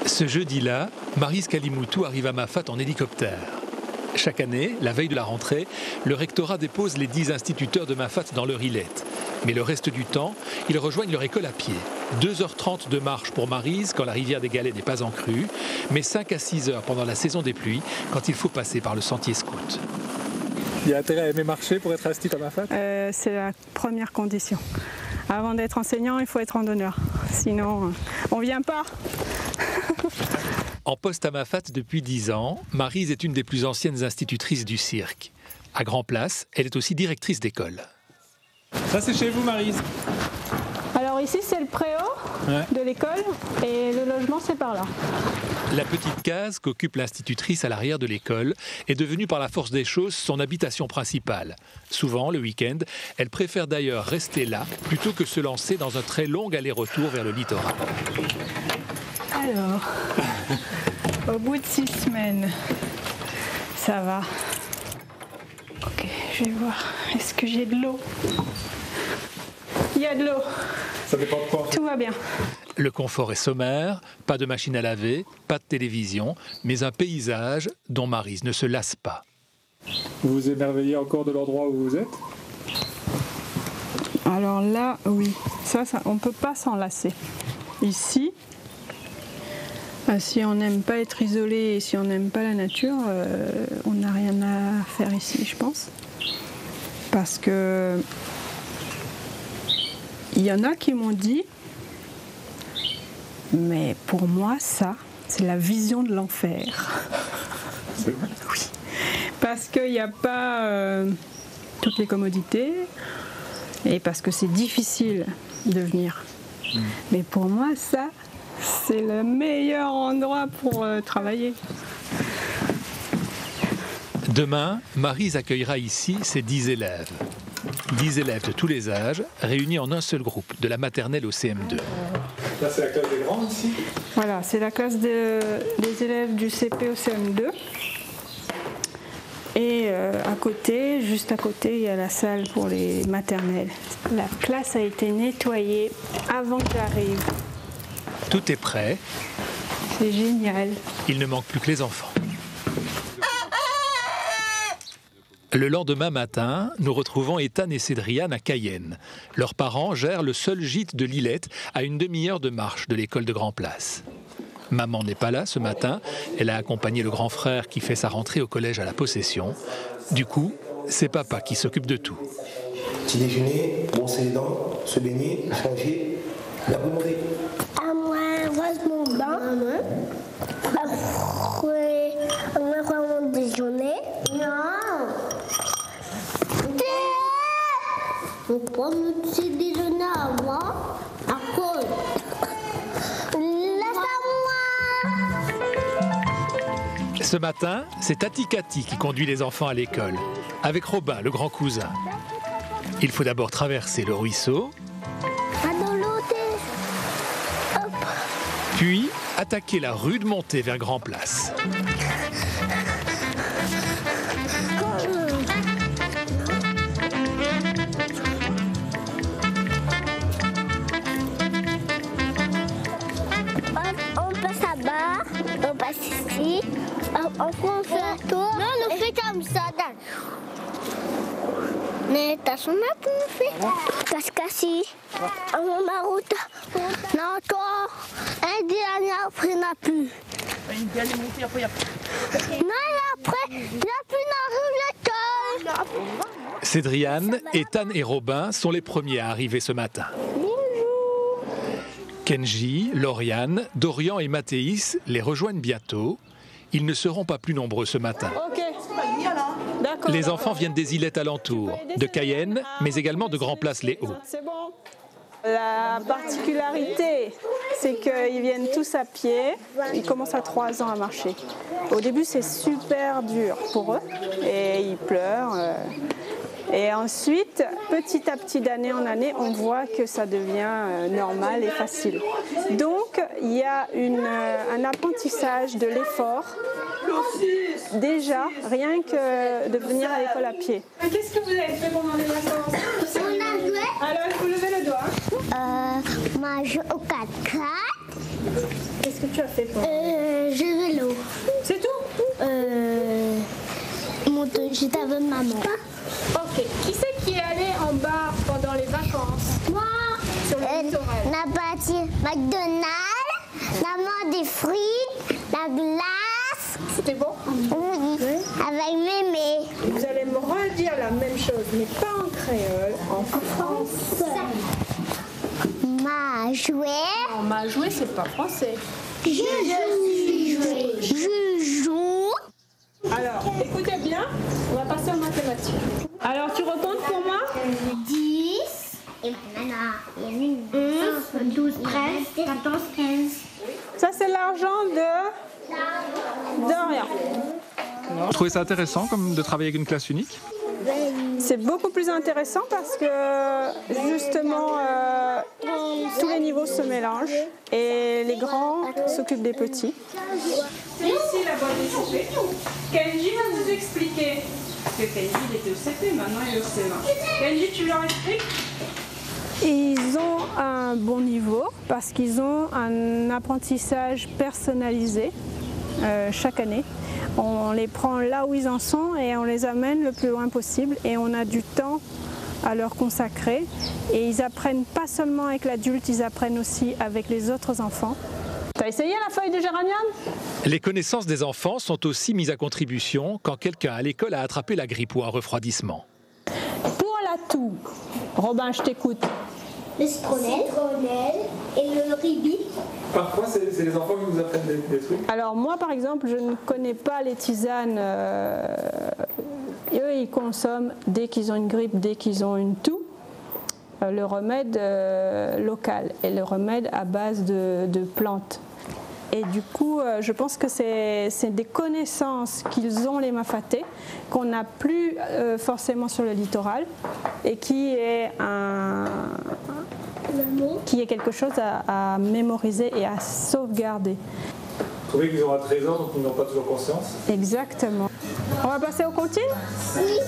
Ce jeudi-là, Maryse Kalimoutou arrive à Mafate en hélicoptère. Chaque année, la veille de la rentrée, le rectorat dépose les 10 instituteurs de Mafate dans leur îlette. Mais le reste du temps, ils rejoignent leur école à pied. 2h30 de marche pour Maryse quand la rivière des Galets n'est pas en crue, mais 5 à 6 heures pendant la saison des pluies quand il faut passer par le sentier scout. Il y a intérêt à aimer marcher pour être institut à Mafate ? C'est la première condition. Avant d'être enseignant, il faut être randonneur. Sinon, on ne vient pas. En poste à Mafate depuis 10 ans, Maryse est une des plus anciennes institutrices du cirque. À Grand Place, elle est aussi directrice d'école. Ça c'est chez vous Maryse? Alors ici c'est le préau de l'école et le logement c'est par là. La petite case qu'occupe l'institutrice à l'arrière de l'école est devenue par la force des choses son habitation principale. Souvent, le week-end, elle préfère d'ailleurs rester là plutôt que se lancer dans un très long aller-retour vers le littoral. Alors, au bout de 6 semaines, ça va. Ok, je vais voir. Est-ce que j'ai de l'eau? Il y a de l'eau. Ça dépend de quoi? Tout va bien. Le confort est sommaire, pas de machine à laver, pas de télévision, mais un paysage dont Maryse ne se lasse pas. Vous vous émerveillez encore de l'endroit où vous êtes? Alors là, oui. Ça on ne peut pas s'en lasser. Ici, si on n'aime pas être isolé et si on n'aime pas la nature, on n'a rien à faire ici, je pense. Parce que il y en a qui m'ont dit, mais pour moi, ça, c'est la vision de l'enfer. C'est vrai? Oui. Parce qu'il n'y a pas toutes les commodités et parce que c'est difficile de venir. Mais pour moi, ça, c'est le meilleur endroit pour travailler. Demain, Maryse accueillera ici ses 10 élèves. 10 élèves de tous les âges, réunis en un seul groupe, de la maternelle au CM2. Là, c'est la classe des grands ici? Voilà, c'est la classe des élèves du CP au CM2. Et à côté, juste à côté, il y a la salle pour les maternelles. La classe a été nettoyée avant que j'arrive. Tout est prêt. C'est génial. Il ne manque plus que les enfants. Le lendemain matin, nous retrouvons Ethan et Cédriane à Cayenne. Leurs parents gèrent le seul gîte de l'Îlette à une demi-heure de marche de l'école de Grand Place. Maman n'est pas là ce matin. Elle a accompagné le grand frère qui fait sa rentrée au collège à la Possession. Du coup, c'est papa qui s'occupe de tout. Petit déjeuner, brosser les dents, se baigner, changer, la boumerie. À moi, rose mon bain. Après, on va mon déjeuner. Non. On prend le petit déjeuner avant. Après. Ce matin, c'est Tati Cathy qui conduit les enfants à l'école, avec Robin, le grand cousin. Il faut d'abord traverser le ruisseau, puis attaquer la rude montée vers Grand Place. On passe là-bas, on passe ici, on fait un tour. Non, on fait comme ça. Mais t'as son map pour nous faire. Casse-cassi. On ma route. Non, toi, un dernier après, n'a plus. Non, après, n'a plus dans l'école. Cédriane, Ethan et Robin sont les premiers à arriver ce matin. Kenji, Lauriane, Dorian et Mathéis les rejoignent bientôt. Ils ne seront pas plus nombreux ce matin. Ok, d'accord. Les enfants viennent des îlettes alentours, de Cayenne, mais également de Grand Place-les-Hauts. C'est bon. La particularité, c'est qu'ils viennent tous à pied. Ils commencent à 3 ans à marcher. Au début, c'est super dur pour eux et ils pleurent. Et ensuite, petit à petit, d'année en année, on voit que ça devient normal et facile. Donc, il y a un apprentissage de l'effort. Déjà, rien que de venir à l'école à pied. Qu'est-ce que vous avez fait pendant les vacances? On a joué. Alors, il faut lever le doigt. On a joué au 4x4. Qu'est-ce qu'est-ce que tu as fait pour... Je vélo. C'est tout? J'étais avec maman. Ok. Qui c'est qui est allé en bar pendant les vacances? Moi, Sur le littoral. on a parti McDonald's, maman des frites, la glace. C'était bon? Oui, avec mémé. Vous allez me redire la même chose, mais pas en créole, en français. Ma joué. On m'a joué, c'est pas français. Je joue. Alors, écoutez bien, on va passer en mathématiques. Alors, tu recomptes pour moi? 10. Et maintenant, il y a 11, 12, 13, 14, 15. Ça, c'est l'argent de rien. Vous trouvez ça intéressant comme de travailler avec une classe unique? C'est beaucoup plus intéressant parce que justement tous les niveaux se mélangent et les grands s'occupent des petits. Ici la boîte des CP. Kenji va nous expliquer. Parce que Kenji il était au CP, maintenant il est au CE1. Kenji, tu leur expliques? Ils ont un bon niveau parce qu'ils ont un apprentissage personnalisé chaque année. On les prend là où ils en sont et on les amène le plus loin possible et on a du temps à leur consacrer. Et ils apprennent pas seulement avec l'adulte, ils apprennent aussi avec les autres enfants. T'as essayé la feuille de géranium? Les connaissances des enfants sont aussi mises à contribution quand quelqu'un à l'école a attrapé la grippe ou un refroidissement. Pour la toux, Robin, je t'écoute. Le citronnelle et le ribi. Parfois, c'est les enfants qui nous apprennent des trucs. Alors moi par exemple, je ne connais pas les tisanes. Eux, ils consomment dès qu'ils ont une grippe, dès qu'ils ont une toux, le remède local et le remède à base de plantes. Et du coup, je pense que c'est des connaissances qu'ils ont les Mafatais, qu'on n'a plus forcément sur le littoral et qui est quelque chose à mémoriser et à sauvegarder. Vous trouvez qu'ils ont un trésor dont ils n'ont pas toujours conscience? Exactement. On va passer aux comptines? Oui.